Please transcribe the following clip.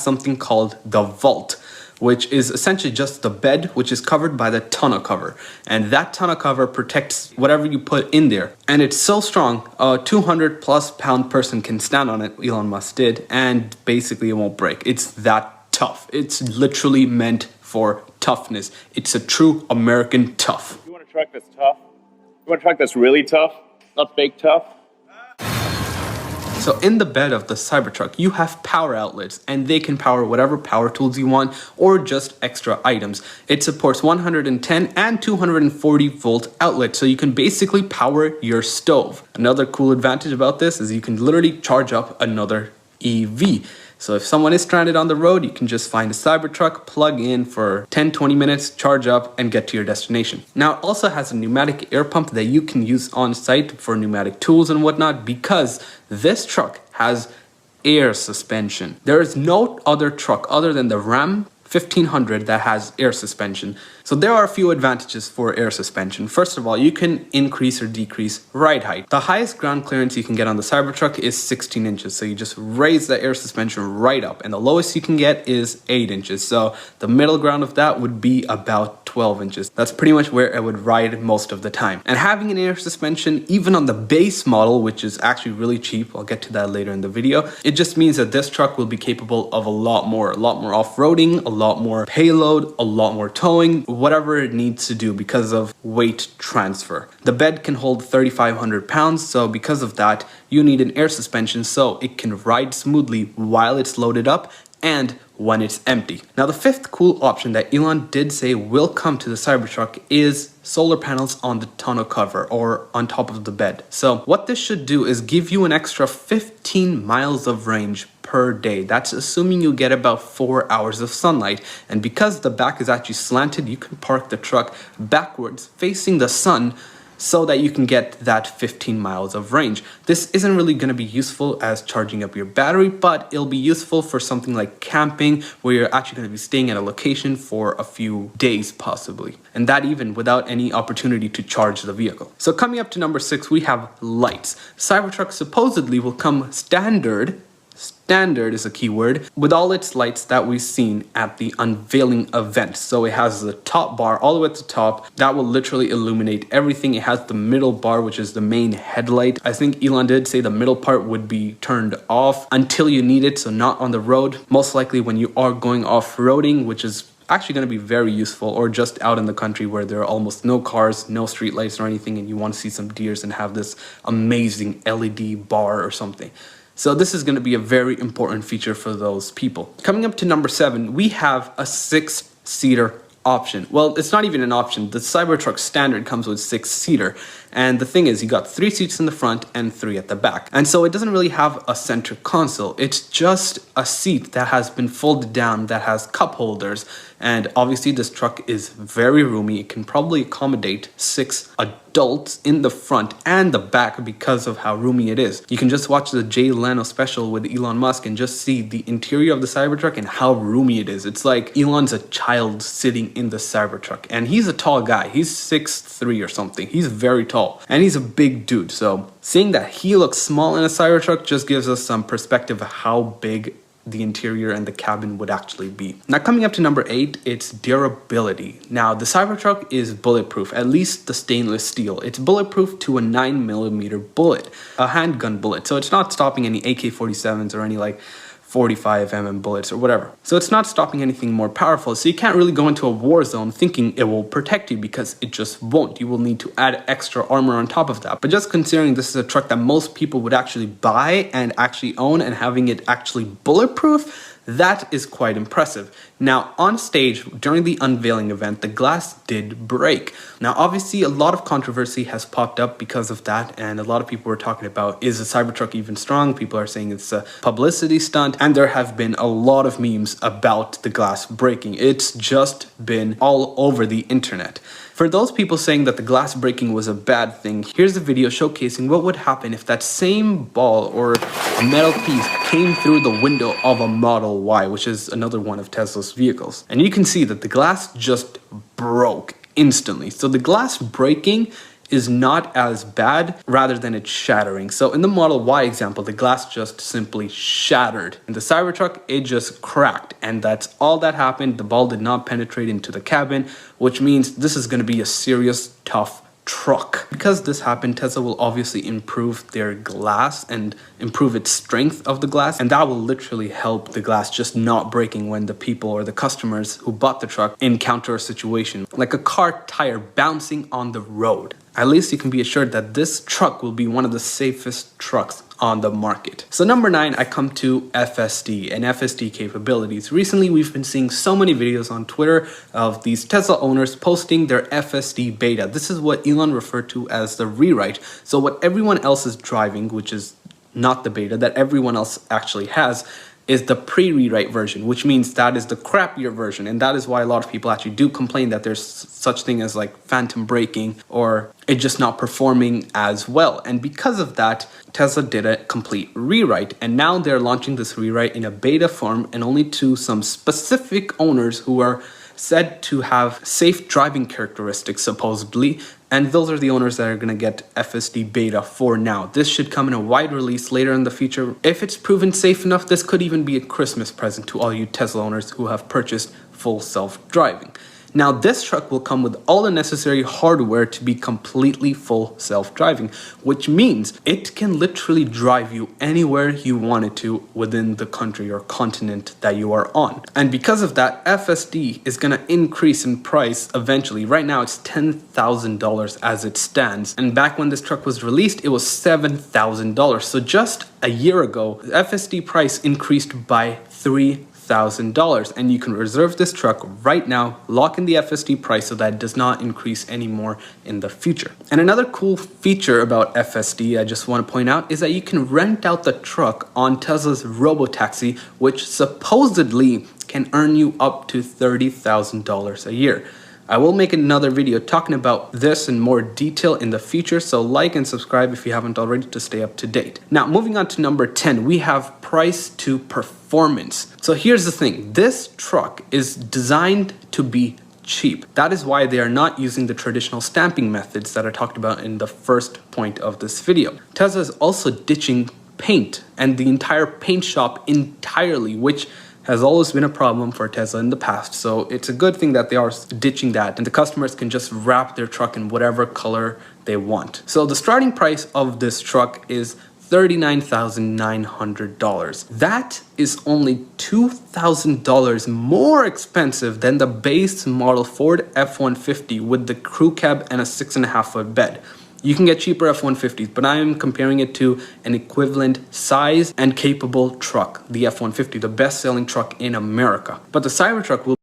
something called the vault, which is essentially just the bed, which is covered by the tonneau cover. And that tonneau cover protects whatever you put in there. And it's so strong, a 200+ pound person can stand on it, Elon Musk did, and basically it won't break. It's that tough. It's literally meant for toughness. It's a true American tough. You want a truck that's tough? You want a truck that's really tough, not fake tough? So in the bed of the Cybertruck, you have power outlets, and they can power whatever power tools you want or just extra items. It supports 110 and 240 volt outlets, so you can basically power your stove. Another cool advantage about this is you can literally charge up another EV. So if someone is stranded on the road, you can just find a Cybertruck, plug in for 10-20 minutes, charge up, and get to your destination. Now, it also has a pneumatic air pump that you can use on site for pneumatic tools and whatnot, because this truck has air suspension. There is no other truck other than the Ram 1500 that has air suspension. So there are a few advantages for air suspension. First of all, you can increase or decrease ride height. The highest ground clearance you can get on the Cybertruck is 16 inches. So you just raise the air suspension right up, and the lowest you can get is 8 inches. So the middle ground of that would be about 12 inches. That's pretty much where it would ride most of the time. And having an air suspension, even on the base model, which is actually really cheap, I'll get to that later in the video, it just means that this truck will be capable of a lot more off-roading, a lot more payload, a lot more towing, whatever it needs to do because of weight transfer. The bed can hold 3,500 pounds, so because of that, you need an air suspension so it can ride smoothly while it's loaded up and when it's empty. Now, the fifth cool option that Elon did say will come to the Cybertruck is solar panels on the tonneau cover or on top of the bed. So what this should do is give you an extra 15 miles of range per day. That's assuming you get about 4 hours of sunlight. And because the back is actually slanted, you can park the truck backwards facing the sun so that you can get that 15 miles of range. This isn't really going to be useful as charging up your battery, but it'll be useful for something like camping, where you're actually going to be staying at a location for a few days possibly, and that even without any opportunity to charge the vehicle. So coming up to number 6, we have lights. Cybertruck supposedly will come standard is a key word, with all its lights that we've seen at the unveiling event. So it has the top bar all the way at the top that will literally illuminate everything. It has the middle bar, which is the main headlight. I think Elon did say the middle part would be turned off until you need it, so not on the road. Most likely when you are going off-roading, which is actually going to be very useful, or just out in the country where there are almost no cars, no street lights or anything, and you want to see some deers and have this amazing LED bar or something. So this is going to be a very important feature for those people. Coming up to number 7, we have a 6-seater option. Well, it's not even an option. The Cybertruck standard comes with 6-seater. And the thing is, you got 3 seats in the front and 3 at the back. And so it doesn't really have a center console. It's just a seat that has been folded down, that has cup holders. And obviously this truck is very roomy. It can probably accommodate 6 adults in the front and the back because of how roomy it is. You can just watch the Jay Leno special with Elon Musk and just see the interior of the Cybertruck and how roomy it is. It's like Elon's a child sitting in the Cybertruck, and he's a tall guy. He's 6'3" or something. He's very tall and he's a big dude. So seeing that he looks small in a Cybertruck just gives us some perspective of how big the interior and the cabin would actually be. Now, coming up to number 8, it's durability. Now, the Cybertruck is bulletproof, at least the stainless steel. It's bulletproof to a 9mm bullet, a handgun bullet. So it's not stopping any AK-47s or any like 45mm bullets or whatever. So it's not stopping anything more powerful. So you can't really go into a war zone thinking it will protect you, because it just won't. You will need to add extra armor on top of that. But just considering this is a truck that most people would actually buy and actually own, and having it actually bulletproof, that is quite impressive. Now, on stage during the unveiling event, the glass did break. Now, obviously, a lot of controversy has popped up because of that, and a lot of people were talking about, is the Cybertruck even strong? People are saying it's a publicity stunt, and there have been a lot of memes about the glass breaking. It's just been all over the internet. For those people saying that the glass breaking was a bad thing, here's a video showcasing what would happen if that same ball or a metal piece came through the window of a Model Y, which is another one of Tesla's vehicles. And you can see that the glass just broke instantly. So the glass breaking is not as bad rather than it shattering. So in the Model Y example, the glass just simply shattered. In the Cybertruck, it just cracked, and that's all that happened. The ball did not penetrate into the cabin, which means this is going to be a serious, tough truck. Because this happened, Tesla will obviously improve their glass and improve its strength of the glass, and that will literally help the glass just not breaking when the people or the customers who bought the truck encounter a situation like a car tire bouncing on the road. At least you can be assured that this truck will be one of the safest trucks on the market. So number 9, I come to FSD and FSD capabilities. Recently, we've been seeing so many videos on Twitter of these Tesla owners posting their FSD beta. This is what Elon referred to as the rewrite. So what everyone else is driving, which is not the beta that everyone else actually has, is the pre-rewrite version, which means that is the crappier version. And that is why a lot of people actually do complain that there's such thing as like phantom braking or it just not performing as well. And because of that, Tesla did a complete rewrite, and now they're launching this rewrite in a beta form and only to some specific owners who are said to have safe driving characteristics supposedly, and those are the owners that are going to get FSD beta for now. This should come in a wide release later in the future. If it's proven safe enough, this could even be a Christmas present to all you Tesla owners who have purchased full self-driving. Now, this truck will come with all the necessary hardware to be completely full self-driving, which means it can literally drive you anywhere you want it to within the country or continent that you are on. And because of that, FSD is going to increase in price eventually. Right now, it's $10,000 as it stands. And back when this truck was released, it was $7,000. So just a year ago, the FSD price increased by $3,000. And you can reserve this truck right now, lock in the FSD price so that it does not increase anymore in the future. And another cool feature about FSD I just want to point out is that you can rent out the truck on Tesla's robotaxi, which supposedly can earn you up to $30,000 a year. I will make another video talking about this in more detail in the future, so like and subscribe if you haven't already to stay up to date. Now, moving on to number 10, we have price to performance. So here's the thing, this truck is designed to be cheap. That is why they are not using the traditional stamping methods that I talked about in the first point of this video. Tesla is also ditching paint and the entire paint shop entirely, which has always been a problem for Tesla in the past. So it's a good thing that they are ditching that and the customers can just wrap their truck in whatever color they want. So the starting price of this truck is $39,900. That is only $2,000 more expensive than the base model Ford F-150 with the crew cab and a 6.5-foot bed. You can get cheaper F-150s, but I am comparing it to an equivalent size and capable truck, the F-150, the best-selling truck in America. But the Cybertruck will